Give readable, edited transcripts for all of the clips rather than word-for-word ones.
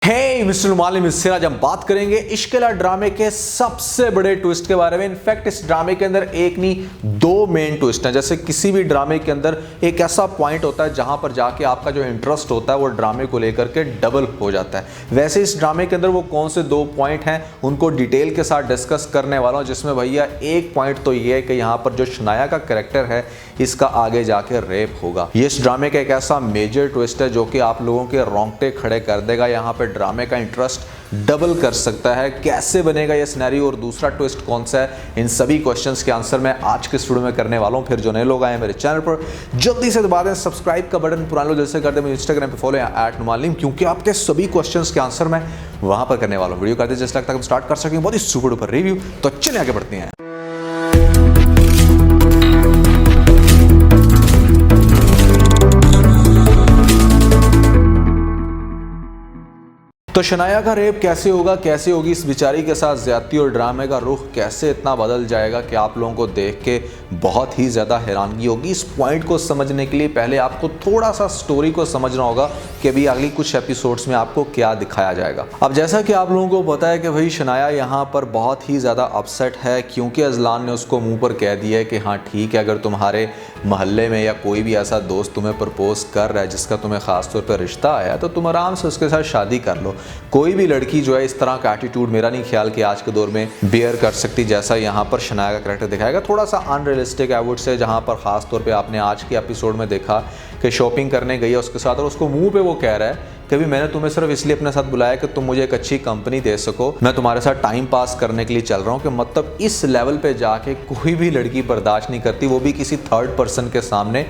हे mister मालिम, इससे आज हम बात करेंगे इश्क-ए-ला ड्रामे के सबसे बड़े ट्विस्ट के बारे में। इनफैक्ट इस ड्रामे के अंदर एक नहीं दो मेन ट्विस्ट हैं। जैसे किसी भी ड्रामे के अंदर एक ऐसा पॉइंट होता है जहां पर जाके आपका जो इंटरेस्ट होता है वो ड्रामे को लेकर के डबल हो जाता है। वैसे इस ड्रामे के अंदर वो कौन से दो पॉइंट हैं उनको डिटेल के साथ डिस्कस करने वाला हूं, जिसमें भैया एक पॉइंट तो ये है कि यहाँ पर जो शनाया का कैरेक्टर है इसका आगे जाके रेप होगा। ये इस ड्रामे का एक ऐसा मेजर ट्विस्ट है जो कि आप लोगों के रोंगटे खड़े कर देगा। यहाँ पे ड्रामे का इंटरेस्ट डबल कर सकता है। कैसे बनेगा ये सिनेरियो और दूसरा ट्विस्ट कौन सा है, इन सभी क्वेश्चंस के आंसर मैं आज के स्टूडियो में करने वाला हूं। फिर जो नए लोग आए मेरे चैनल पर जल्दी से दबा दें सब्सक्राइब का बटन, पुराने लोग जैसे कर दें मुझे इंस्टाग्राम पे फॉलो या @नुमालिम, क्योंकि आपके सभी क्वेश्चंस के आंसर मैं वहां पर करने वाला हूं। वीडियो करते जैसे लगता है हम स्टार्ट कर सकें बहुत ही सुपर डुपर रिव्यू। तो चलिए आगे बढ़ते हैं। तो शनाया का रेप कैसे होगा, कैसे होगी इस बेचारी के साथ ज्यादती और ड्रामे का रुख कैसे इतना बदल जाएगा कि आप लोगों को देख के बहुत ही ज़्यादा हैरानगी होगी। इस पॉइंट को समझने के लिए पहले आपको थोड़ा सा स्टोरी को समझना होगा कि अभी अगली कुछ एपिसोड्स में आपको क्या दिखाया जाएगा। अब जैसा कि आप लोगों को पता है कि भाई शनाया यहाँ पर बहुत ही ज़्यादा अपसेट है, क्योंकि अजलान ने उसको मुँह पर कह दिया है कि हाँ ठीक है, अगर तुम्हारे मोहल्ले में या कोई भी ऐसा दोस्त तुम्हें प्रपोज कर रहा है जिसका तुम्हें ख़ास तौर पर रिश्ता आया तो तुम आराम से उसके साथ शादी कर लो। कोई भी लड़की जो है इस तरह का एटीट्यूड मेरा नहीं ख्याल कि आज के दौर में बेयर कर सकती, जैसा यहाँ पर शनाया का कैरेक्टर दिखाएगा। थोड़ा सा अनरियलिस्टिक आई वुड से, जहाँ पर खास तौर पे आपने आज के एपिसोड में देखा कि शॉपिंग करने गई है उसके साथ और उसको मुंह पे वो कह रहा है कि भी मैंने तुम्हें सिर्फ इसलिए अपने साथ बुलाया कि तुम मुझे एक अच्छी कंपनी दे सको, मैं तुम्हारे साथ टाइम पास करने के लिए चल रहा हूँ। कि मतलब इस लेवल पे जाके कोई भी लड़की बर्दाश्त नहीं करती, वो भी किसी थर्ड पर्सन के सामने।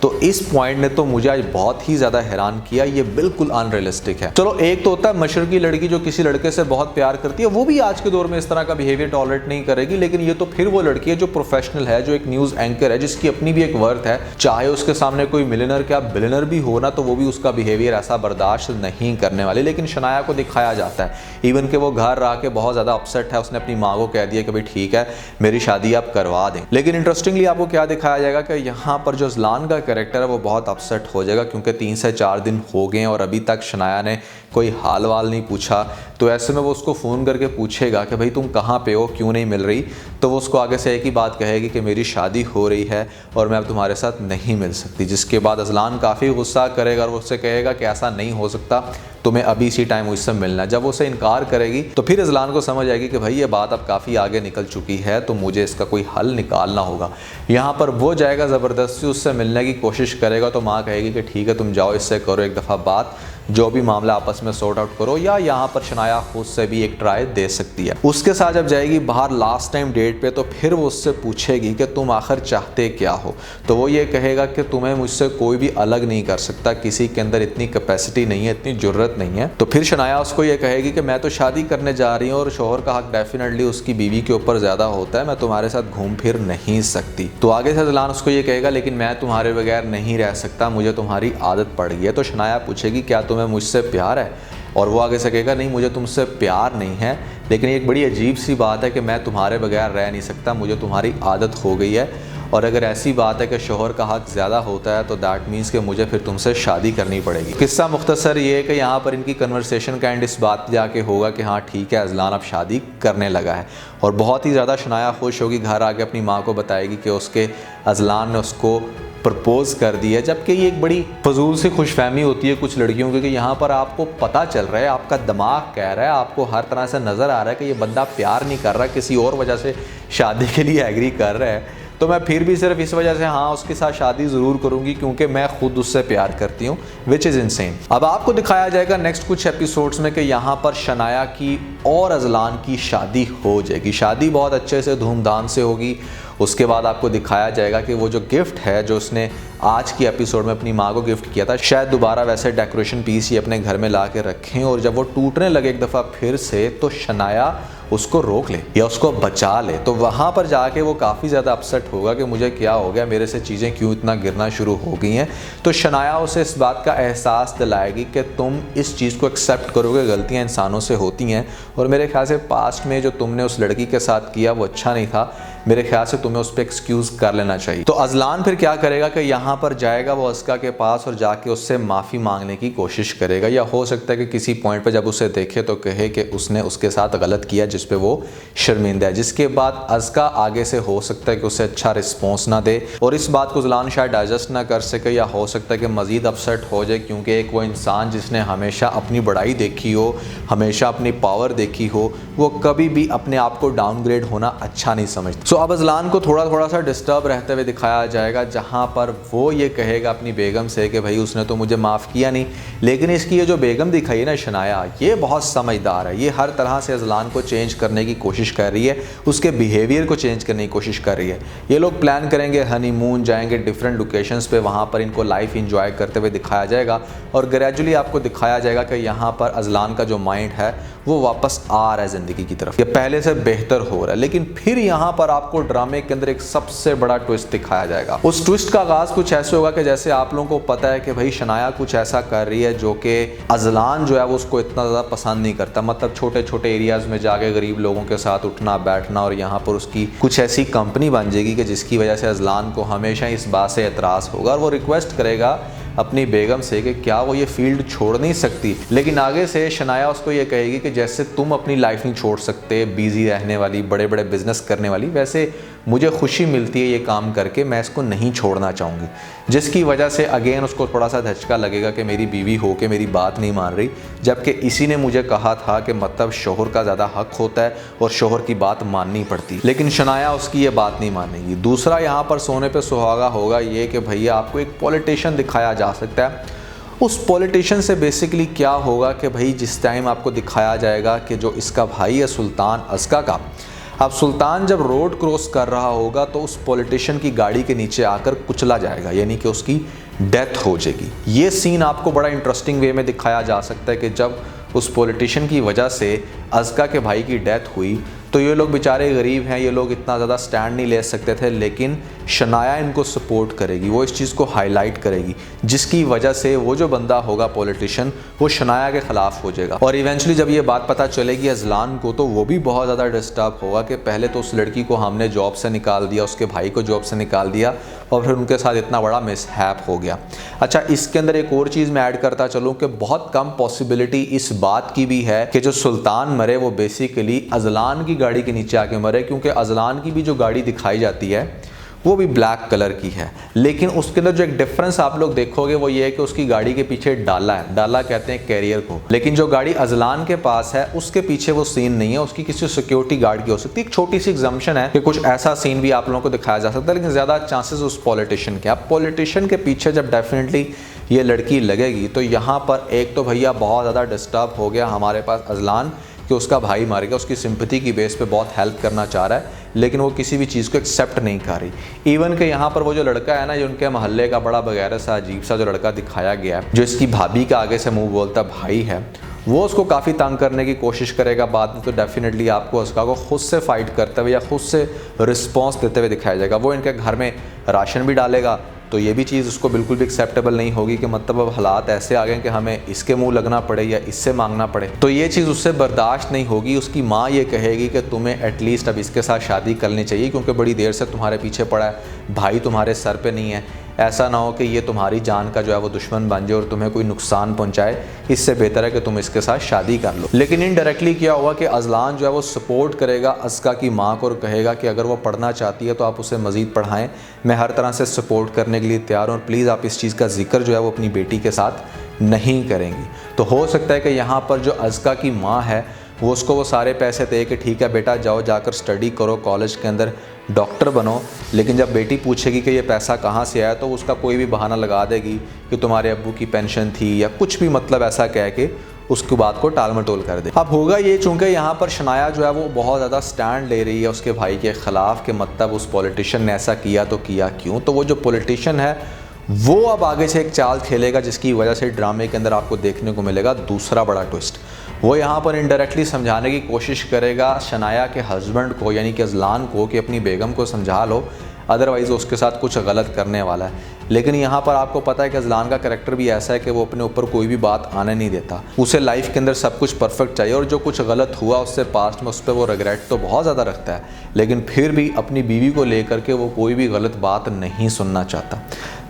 तो इस पॉइंट ने तो मुझे आज बहुत ही ज़्यादा हैरान किया। ये बिल्कुल अनरियलिस्टिक है। चलो एक तो होता है मशरकी लड़की जो किसी लड़के से बहुत प्यार करती है, वो भी आज के दौर में इस तरह का बिहेवियर टॉलरेट नहीं करेगी। लेकिन ये तो फिर वो लड़की है जो प्रोफेशनल है, जो एक न्यूज़ एंकर है, जिसकी अपनी भी एक वर्थ है। चाहे उसके सामने कोई मिलियनर क्या बिलियनर भी हो ना, तो वो भी उसका बिहेवियर ऐसा बर्दाश्त नहीं करने वाली। लेकिन शनाया को दिखाया जाता है इवन कि वो घर रह के बहुत ज़्यादा अपसेट है। उसने अपनी माँ को कह दिया कि भाई ठीक है मेरी शादी आप करवा दें। लेकिन इंटरेस्टिंगली आपको क्या दिखाया जाएगा कि यहाँ पर जो अजलान का कैरेक्टर है वो बहुत अपसेट हो जाएगा, क्योंकि 3 से 4 दिन हो गए हैं और अभी तक शनाया ने कोई हाल वाल नहीं पूछा। तो ऐसे में वो उसको फ़ोन करके पूछेगा कि भाई तुम कहाँ पे हो, क्यों नहीं मिल रही, तो वो उसको आगे से एक ही बात कहेगी कि मेरी शादी हो रही है और मैं अब तुम्हारे साथ नहीं मिल सकती। जिसके बाद अजलान काफ़ी गुस्सा करेगा और वो उससे कहेगा कि ऐसा नहीं हो सकता, तुम्हें अभी इसी टाइम मुझसे मिलना है। जब वो उसे इनकार करेगी तो फिर अजलान को समझ आएगी कि भाई ये बात अब काफ़ी आगे निकल चुकी है, तो मुझे इसका कोई हल निकालना होगा। यहाँ पर वो जाएगा, ज़बरदस्ती उससे मिलने की कोशिश करेगा, तो माँ कहेगी कि ठीक है तुम जाओ, इससे करो एक दफ़ा बात, जो भी मामला आपस में सॉर्ट आउट करो। या यहाँ पर शनाया खुद से भी एक ट्राई दे सकती है। उसके साथ जब जाएगी बाहर लास्ट टाइम डेट पे, तो फिर वो उससे पूछेगी कि तुम आखिर चाहते क्या हो। तो वो ये कहेगा कि तुम्हें मुझसे कोई भी अलग नहीं कर सकता, किसी के अंदर इतनी कैपेसिटी नहीं है, इतनी जुर्रत नहीं है। तो फिर शनाया उसको ये कहेगी कि मैं तो शादी करने जा रही हूँ और शोहर का हक डेफिनेटली उसकी बीवी के ऊपर ज़्यादा होता है, मैं तुम्हारे साथ घूम फिर नहीं सकती। तो आगे से अजलान उसको ये कहेगा लेकिन मैं तुम्हारे बगैर नहीं रह सकता, मुझे तुम्हारी आदत पड़ गई है। तो शनाया पूछेगी क्या तुम्हें मुझसे प्यार है, और वो आगे से कहेगा नहीं मुझे तुमसे प्यार नहीं है, लेकिन एक बड़ी अजीब सी बात है कि मैं तुम्हारे बगैर रह नहीं सकता, मुझे तुम्हारी आदत हो गई है। और अगर ऐसी बात है कि शोहर का हक ज़्यादा होता है तो दैट मीन्स कि मुझे फिर तुमसे शादी करनी पड़ेगी। किस्सा मुख्तसर ये है कि यहाँ पर इनकी कन्वर्सेशन का एंड इस बात जाके होगा कि हाँ ठीक है अजलान अब शादी करने लगा है। और बहुत ही ज़्यादा शनाया खुश होगी, घर आके अपनी माँ को बताएगी कि उसके अजलान ने उसको प्रपोज कर दी है। जबकि ये एक बड़ी फजूल सी खुशफहमी होती है कुछ लड़कियों की कि यहाँ पर आपको पता चल रहा है, आपका दिमाग कह रहा है, आपको हर तरह से नज़र आ रहा है कि ये बंदा प्यार नहीं कर रहा, किसी और वजह से शादी के लिए एग्री कर रहा है, तो मैं फिर भी सिर्फ इस वजह से हाँ उसके साथ शादी ज़रूर करूँगी क्योंकि मैं खुद उससे प्यार करती हूँ, विच इज़ इनसेन। अब आपको दिखाया जाएगा नेक्स्ट कुछ एपिसोड्स में कि यहाँ पर शनाया की और अजलान की शादी हो जाएगी। शादी बहुत अच्छे से धूमधाम से होगी। उसके बाद आपको दिखाया जाएगा कि वो जो गिफ्ट है जो उसने आज की एपिसोड में अपनी माँ को गिफ्ट किया था, शायद दोबारा वैसे डेकोरेशन पीस ही अपने घर में ला के रखें, और जब वो टूटने लगे एक दफ़ा फिर से तो शनाया उसको रोक ले या उसको बचा ले। तो वहाँ पर जाके वो काफ़ी ज़्यादा अपसेट होगा कि मुझे क्या हो गया, मेरे से चीज़ें क्यों इतना गिरना शुरू हो गई हैं। तो शनाया उसे इस बात का एहसास दिलाएगी कि तुम इस चीज़ को एक्सेप्ट करोगे, गलतियाँ इंसानों से होती हैं, और मेरे ख्याल से पास्ट में जो तुमने उस लड़की के साथ किया वो अच्छा नहीं था, मेरे ख्याल से तुम्हें उस पर एक्सक्यूज़ कर लेना चाहिए। तो अजलान फिर क्या करेगा कि यहाँ यहाँ पर जाएगा वो अस्का के पास और जाके उससे माफ़ी मांगने की कोशिश करेगा, या हो सकता है कि किसी पॉइंट पे जब उसे देखे तो कहे कि उसने उसके साथ गलत किया जिस पे वो शर्मिंदा है, जिसके बाद अस्का आगे से हो सकता है कि उसे अच्छा रिस्पॉन्स ना दे और इस बात को ज़लान शायद डाइजेस्ट ना कर सके, या हो सकता है कि मज़ीद अपसेट हो जाए, क्योंकि एक वो इंसान जिसने हमेशा अपनी बड़ाई देखी हो, हमेशा अपनी पावर देखी हो, वो कभी भी अपने आप को डाउनग्रेड होना अच्छा नहीं समझता। सो अब अज़लान को थोड़ा सा डिस्टर्ब रहते हुए दिखाया जाएगा, जहाँ पर वो ये कहेगा अपनी बेगम से कि भाई उसने तो मुझे माफ़ किया नहीं, लेकिन इसकी ये जो बेगम दिखाई है ना शनाया, ये बहुत समझदार है, ये हर तरह से अज़लान को चेंज करने की कोशिश कर रही है, उसके बिहेवियर को चेंज करने की कोशिश कर रही है। ये लोग प्लान करेंगे, हनीमून जाएंगे डिफरेंट लोकेशंस पे, वहाँ पर इनको लाइफ इंजॉय करते हुए दिखाया जाएगा और ग्रेजुअली आपको दिखाया जाएगा कि यहाँ पर अज़लान का जो माइंड है वो वापस आ रहा है ज़िंदगी की तरफ, ये पहले से बेहतर हो रहा है। लेकिन फिर यहाँ पर आपको ड्रामे के अंदर एक सबसे बड़ा ट्विस्ट दिखाया जाएगा। उस ट्विस्ट का आगाज़ कुछ ऐसे होगा कि जैसे आप लोगों को पता है कि भाई शनाया कुछ ऐसा कर रही है जो कि अज़लान जो है वो उसको इतना ज़्यादा पसंद नहीं करता, मतलब छोटे छोटे एरियाज़ में जाके गरीब लोगों के साथ उठना बैठना, और यहाँ पर उसकी कुछ ऐसी कंपनी बन जाएगी कि जिसकी वजह से अज़लान को हमेशा इस बात से एतराज़ होगा और वो रिक्वेस्ट करेगा अपनी बेगम से कि क्या वो ये फील्ड छोड़ नहीं सकती। लेकिन आगे से शनाया उसको ये कहेगी कि जैसे तुम अपनी लाइफ नहीं छोड़ सकते बिजी रहने वाली, बड़े बड़े बिजनेस करने वाली, वैसे मुझे खुशी मिलती है ये काम करके, मैं इसको नहीं छोड़ना चाहूँगी। जिसकी वजह से अगेन उसको थोड़ा सा धचका लगेगा कि मेरी बीवी हो के मेरी बात नहीं मान रही, जबकि इसी ने मुझे कहा था कि मतलब शोहर का ज़्यादा हक होता है और शोहर की बात माननी पड़ती। लेकिन शनाया उसकी ये बात नहीं मानेगी। दूसरा यहाँ पर सोने पे सुहागा होगा ये कि भैया आपको एक पॉलिटिशियन दिखाया जा सकता है। उस पॉलिटिशियन से बेसिकली क्या होगा कि भाई जिस टाइम आपको दिखाया जाएगा कि जो इसका भाई है सुल्तान अस्का का, अब सुल्तान जब रोड क्रॉस कर रहा होगा तो उस पॉलिटिशियन की गाड़ी के नीचे आकर कुचला जाएगा, यानी कि उसकी डेथ हो जाएगी। ये सीन आपको बड़ा इंटरेस्टिंग वे में दिखाया जा सकता है कि जब उस पॉलिटिशियन की वजह से अस्का के भाई की डेथ हुई तो ये लोग बेचारे गरीब हैं, ये लोग इतना ज़्यादा स्टैंड नहीं ले सकते थे, लेकिन शनाया इनको सपोर्ट करेगी, वो इस चीज़ को हाईलाइट करेगी, जिसकी वजह से वो जो बंदा होगा पॉलिटिशियन वो शनाया के ख़िलाफ़ हो जाएगा। और इवेंचुअली जब ये बात पता चलेगी अज़लान को तो वो भी बहुत ज़्यादा डिस्टर्ब होगा कि पहले तो उस लड़की को हमने जॉब से निकाल दिया, उसके भाई को जॉब से निकाल दिया और फिर उनके साथ इतना बड़ा मिसहैप हो गया। अच्छा, इसके अंदर एक और चीज़ मैं ऐड करता चलूँ कि बहुत कम पॉसिबिलिटी इस बात की भी है कि जो सुल्तान मरे वो बेसिकली अज़लान की गाड़ी के नीचे आके मरे, क्योंकि अज़लान की भी जो गाड़ी दिखाई जाती है वो भी ब्लैक कलर की है, लेकिन उसके अंदर जो एक डिफरेंस आप लोग देखोगे वो ये है कि उसकी गाड़ी के पीछे डाला है, डाला कहते हैं कैरियर को, लेकिन जो गाड़ी अज़लान के पास है उसके पीछे वो सीन नहीं है, उसकी किसी सिक्योरिटी गार्ड की हो सकती है। एक छोटी सी एग्जाम्पशन है कि कुछ ऐसा सीन भी आप लोगों को दिखाया जा सकता है, लेकिन ज़्यादा चांसेस उस पॉलिटिशियन के। अब पॉलिटिशियन के पीछे जब डेफिनेटली ये लड़की लगेगी तो यहाँ पर एक तो भैया बहुत ज़्यादा डिस्टर्ब हो गया हमारे पास अज़लान कि उसका भाई मार गया, उसकी सिंपैथी की बेस पे बहुत हेल्प करना चाह रहा है, लेकिन वो किसी भी चीज़ को एक्सेप्ट नहीं कर रही। इवन कि यहाँ पर वो जो लड़का है ना, जो उनके मोहल्ले का बड़ा वगैरह सा अजीब सा जो लड़का दिखाया गया है, जो इसकी भाभी का आगे से मुंह बोलता भाई है, वो उसको काफ़ी तंग करने की कोशिश करेगा बाद में। तो डेफिनेटली आपको उसका को खुद से फाइट करते हुए या खुद से रिस्पॉन्स देते हुए दिखाया जाएगा। वो इनके घर में राशन भी डालेगा, तो ये भी चीज़ उसको बिल्कुल भी एक्सेप्टेबल नहीं होगी कि मतलब अब हालात ऐसे आ गए कि हमें इसके मुंह लगना पड़े या इससे मांगना पड़े, तो ये चीज़ उससे बर्दाश्त नहीं होगी। उसकी माँ ये कहेगी कि तुम्हें एटलीस्ट अब इसके साथ शादी करनी चाहिए, क्योंकि बड़ी देर से तुम्हारे पीछे पड़ा है, भाई तुम्हारे सर पे नहीं है, ऐसा ना हो कि ये तुम्हारी जान का जो है वो दुश्मन बन जाए और तुम्हें कोई नुकसान पहुंचाए, इससे बेहतर है कि तुम इसके साथ शादी कर लो। लेकिन इनडायरेक्टली क्या हुआ कि अज़लान जो है वो सपोर्ट करेगा अस्का की माँ को और कहेगा कि अगर वो पढ़ना चाहती है तो आप उसे मज़ीद पढ़ाएं, मैं हर तरह से सपोर्ट करने के लिए तैयार हूँ, और प्लीज़ आप इस चीज़ का जिक्र जो है वो अपनी बेटी के साथ नहीं करेंगी। तो हो सकता है कि यहाँ पर जो अस्का की माँ है वो उसको वो सारे पैसे दे कि ठीक है बेटा जाओ जाकर स्टडी करो, कॉलेज के अंदर डॉक्टर बनो, लेकिन जब बेटी पूछेगी कि ये पैसा कहाँ से आया तो उसका कोई भी बहाना लगा देगी कि तुम्हारे अब्बू की पेंशन थी या कुछ भी, मतलब ऐसा कह के उसकी बात को टाल मटोल कर दे। अब होगा ये, चूँकि यहाँ पर शनाया जो है वो बहुत ज़्यादा स्टैंड ले रही है उसके भाई के ख़िलाफ़, कि मतलब उस पॉलिटिशियन ने ऐसा किया तो किया क्यों, तो वो जो पॉलिटिशियन है वो अब आगे से एक चाल खेलेगा, जिसकी वजह से ड्रामे के अंदर आपको देखने को मिलेगा दूसरा बड़ा ट्विस्ट। वो यहाँ पर इनडायरेक्टली समझाने की कोशिश करेगा शनाया के हस्बैंड को, यानी कि अज़लान को, कि अपनी बेगम को समझा लो, अदरवाइज़ उसके साथ कुछ गलत करने वाला है। लेकिन यहाँ पर आपको पता है कि अजलान का कैरेक्टर भी ऐसा है कि वो अपने ऊपर कोई भी बात आने नहीं देता। उसे लाइफ के अंदर सब कुछ परफेक्ट चाहिए, और जो कुछ गलत हुआ उससे पास्ट में, उस पर वो रिग्रेट तो बहुत ज़्यादा रखता है, लेकिन फिर भी अपनी बीवी को लेकर के वो कोई भी गलत बात नहीं सुनना चाहता।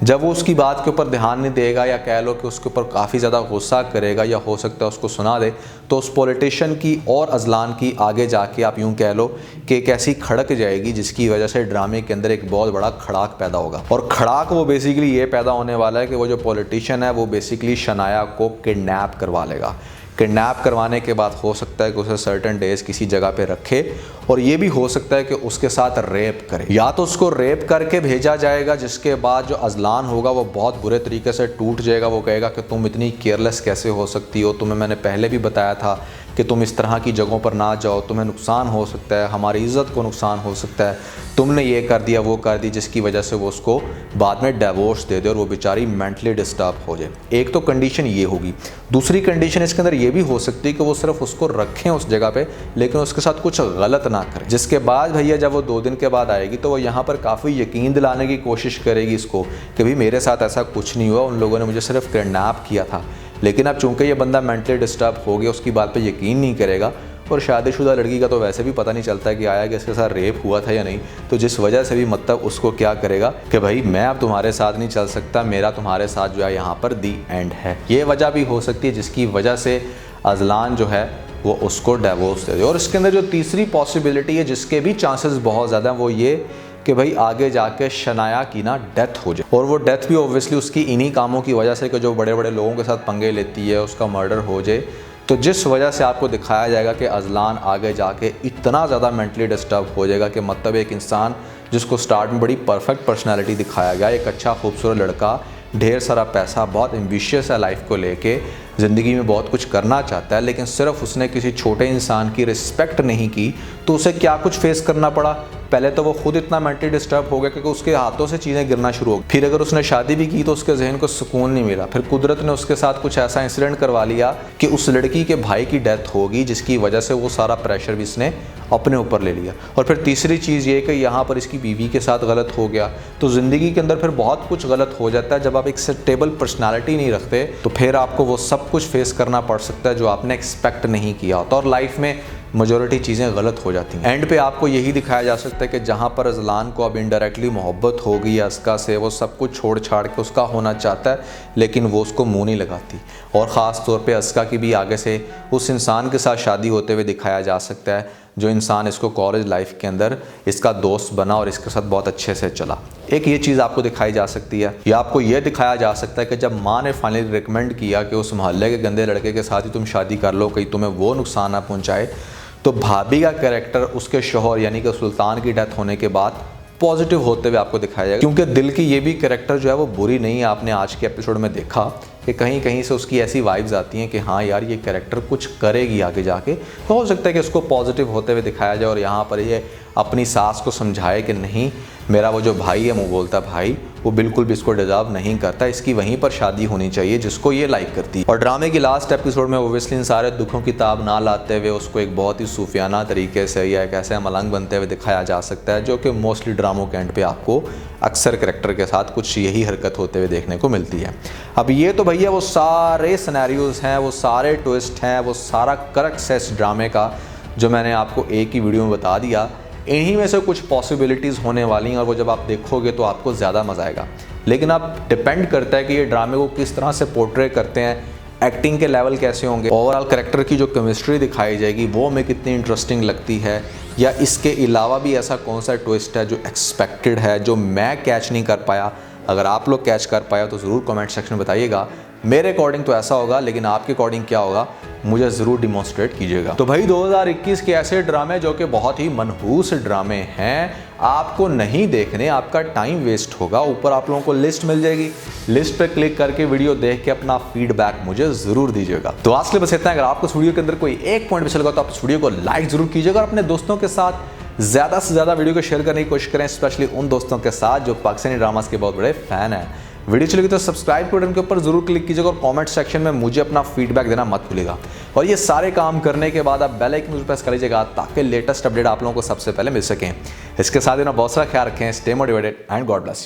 जब वो उसकी बात के ऊपर ध्यान नहीं देगा, या कह लो कि उसके ऊपर काफ़ी ज़्यादा गुस्सा करेगा, या हो सकता है उसको सुना दे, तो उस पॉलिटिशियन की और अजलान की आगे जाके आप यूँ कह लो कि एक ऐसी खड़क जाएगी जिसकी वजह से ड्रामे के अंदर एक बहुत बड़ा खड़ाक पैदा होगा। और खड़ाक वो बेसिकली ये पैदा होने वाला है कि वो जो पॉलिटिशियन है वो बेसिकली शनाया को किडनैप करवा लेगा। किडनैप करवाने के बाद हो सकता है कि उसे सर्टेन डेज किसी जगह पे रखे, और ये भी हो सकता है कि उसके साथ रेप करे, या तो उसको रेप करके भेजा जाएगा, जिसके बाद जो अजलान होगा वो बहुत बुरे तरीके से टूट जाएगा। वो कहेगा कि तुम इतनी केयरलेस कैसे हो सकती हो, तुम्हें मैंने पहले भी बताया था कि तुम इस तरह की जगहों पर ना जाओ, तुम्हें नुकसान हो सकता है, हमारी इज़्ज़त को नुकसान हो सकता है, तुमने ये कर दिया वो कर दी, जिसकी वजह से वो उसको बाद में डिवोर्स दे दे और वो बेचारी मेंटली डिस्टर्ब हो जाए। एक तो कंडीशन ये होगी। दूसरी कंडीशन इसके अंदर ये भी हो सकती है कि वो सिर्फ उसको रखें उस जगह पे, लेकिन उसके साथ कुछ गलत ना करें, जिसके बाद भैया जब वो 2 दिन के बाद आएगी तो वो यहाँ पर काफ़ी यकीन दिलाने की कोशिश करेगी इसको कि भाई मेरे साथ ऐसा कुछ नहीं हुआ, उन लोगों ने मुझे सिर्फ किडनैप किया था। लेकिन अब चूंकि ये बंदा मेंटली डिस्टर्ब हो गया, उसकी बात पे यकीन नहीं करेगा, और शादीशुदा लड़की का तो वैसे भी पता नहीं चलता है कि आया कि इसके साथ रेप हुआ था या नहीं, तो जिस वजह से भी मतलब उसको क्या करेगा कि भाई मैं अब तुम्हारे साथ नहीं चल सकता, मेरा तुम्हारे साथ जो है यहाँ पर दी एंड है। ये वजह भी हो सकती है जिसकी वजह से अजलान जो है वो उसको डिवोर्स दे दे। और इसके अंदर जो तीसरी पॉसिबिलिटी है जिसके भी चांसेस बहुत ज़्यादा हैं वो ये कि भाई आगे जाके शनाया की ना डेथ हो जाए, और वो डेथ भी ऑब्वियसली उसकी इन्हीं कामों की वजह से कि जो बड़े बड़े लोगों के साथ पंगे लेती है, उसका मर्डर हो जाए। तो जिस वजह से आपको दिखाया जाएगा कि अजलान आगे जाके इतना ज़्यादा मेंटली डिस्टर्ब हो जाएगा कि मतलब एक इंसान जिसको स्टार्ट में बड़ी परफेक्ट पर्सनैलिटी दिखाया गया, एक अच्छा खूबसूरत लड़का, ढेर सारा पैसा, बहुत एम्बिशियस है लाइफ को लेके, ज़िंदगी में बहुत कुछ करना चाहता है, लेकिन सिर्फ उसने किसी छोटे इंसान की रिस्पेक्ट नहीं की, तो उसे क्या कुछ फेस करना पड़ा। पहले तो वो खुद इतना मेंटली डिस्टर्ब हो गया क्योंकि उसके हाथों से चीज़ें गिरना शुरू हो गई। फिर अगर उसने शादी भी की तो उसके जहन को सुकून नहीं मिला। फिर कुदरत ने उसके साथ कुछ ऐसा इंसिडेंट करवा लिया कि उस लड़की के भाई की डेथ होगी, जिसकी वजह से वो सारा प्रेशर भी इसने अपने ऊपर ले लिया। और फिर तीसरी चीज़ ये कि यहाँ पर इसकी बीवी के साथ गलत हो गया। तो ज़िंदगी के अंदर फिर बहुत कुछ गलत हो जाता है। जब आप एक स्टेबल पर्सनालिटी नहीं रखते तो फिर आपको वो सब कुछ फेस करना पड़ सकता है जो आपने एक्सपेक्ट नहीं किया होता, और लाइफ में मेजॉरिटी चीज़ें गलत हो जाती हैं। एंड पे आपको यही दिखाया जा सकता है कि जहाँ पर अजलान को अब इनडायरेक्टली मोहब्बत हो गई है अस्का से, वो सब कुछ छोड़ छाड़ के उसका होना चाहता है, लेकिन वो उसको मुंह नहीं लगाती। और ख़ास तौर पे अस्का की भी आगे से उस इंसान के साथ शादी होते हुए दिखाया जा सकता है जो इंसान इसको कॉलेज लाइफ के अंदर इसका दोस्त बना और इसके साथ बहुत अच्छे से चला। एक ये चीज़ आपको दिखाई जा सकती है, या आपको ये दिखाया जा सकता है कि जब माँ ने फाइनली रिकमेंड किया कि उस मोहल्ले के गंदे लड़के के साथ ही तुम शादी कर लो, कहीं तुम्हें वो नुकसान ना पहुँचाए, तो भाभी का कैरेक्टर उसके शौहर यानी कि सुल्तान की डेथ होने के बाद पॉजिटिव होते हुए आपको दिखाया जाएगा। क्योंकि दिल की ये भी कैरेक्टर जो है वो बुरी नहीं है। आपने आज के एपिसोड में देखा कि कहीं कहीं से उसकी ऐसी वाइब्स आती हैं कि हाँ यार ये कैरेक्टर कुछ करेगी आगे जाके, तो हो सकता है कि उसको पॉजिटिव होते हुए दिखाया जाए और यहाँ पर ये अपनी सास को समझाए कि नहीं, मेरा वो जो भाई है मुँह बोलता भाई, वो बिल्कुल भी इसको डिजर्व नहीं करता, इसकी वहीं पर शादी होनी चाहिए जिसको ये लाइक करती है। और ड्रामे की लास्ट एपिसोड में ओब्वियसली इन सारे दुखों की ताब ना लाते हुए उसको एक बहुत ही सूफियाना तरीके से या एक ऐसे मलंग बनते हुए दिखाया जा सकता है, जो कि मोस्टली ड्रामों के एंड पे आपको अक्सर कैरेक्टर के साथ कुछ यही हरकत होते हुए देखने को मिलती है। अब ये तो भैया वो सारे सिनेरियोज हैं, वो सारे ट्विस्ट हैं, वो सारा क्रक्स है इस ड्रामे का जो मैंने आपको एक ही वीडियो में बता दिया। इन्हीं में से कुछ पॉसिबिलिटीज़ होने वाली हैं और वो जब आप देखोगे तो आपको ज़्यादा मज़ा आएगा। लेकिन अब डिपेंड करता है कि ये ड्रामे को किस तरह से पोर्ट्रे करते हैं, एक्टिंग के लेवल कैसे होंगे, ओवरऑल कैरेक्टर की जो केमिस्ट्री दिखाई जाएगी वो हमें कितनी इंटरेस्टिंग लगती है, या इसके अलावा भी ऐसा कौन सा ट्विस्ट है जो एक्सपेक्टेड है जो मैं कैच नहीं कर पाया। अगर आप लोग कैच कर पाया तो ज़रूर कमेंट सेक्शन में बताइएगा। मेरे अकॉर्डिंग तो ऐसा होगा, लेकिन आपके अकॉर्डिंग क्या होगा मुझे ज़रूर डिमॉन्स्ट्रेट कीजिएगा। तो भाई 2021 के ऐसे ड्रामे जो कि बहुत ही मनहूस ड्रामे हैं, आपको नहीं देखने, आपका टाइम वेस्ट होगा। ऊपर आप लोगों को लिस्ट मिल जाएगी, लिस्ट पे क्लिक करके वीडियो देख के अपना फीडबैक मुझे ज़रूर दीजिएगा। तो आज के लिए बस इतना है। अगर आपको इस वीडियो के अंदर कोई एक पॉइंट अच्छा लगा तो आप इस वीडियो को लाइक ज़रूर कीजिएगा और अपने दोस्तों के साथ ज़्यादा से ज़्यादा वीडियो को शेयर करने की कोशिश करें, स्पेशली उन दोस्तों के साथ जो पाकिस्तानी ड्रामास के बहुत बड़े फ़ैन हैं। वीडियो चलेगी तो सब्सक्राइब बटन के ऊपर जरूर क्लिक कीजिएगा और कमेंट सेक्शन में मुझे अपना फीडबैक देना मत भूलिएगा। और ये सारे काम करने के बाद आप बेल आइकन प्रेस कर लीजिएगा ताकि लेटेस्ट अपडेट आप लोगों को सबसे पहले मिल सकें। इसके साथ ही ना बहुत सारा ख्याल रखें, stay motivated and God bless you.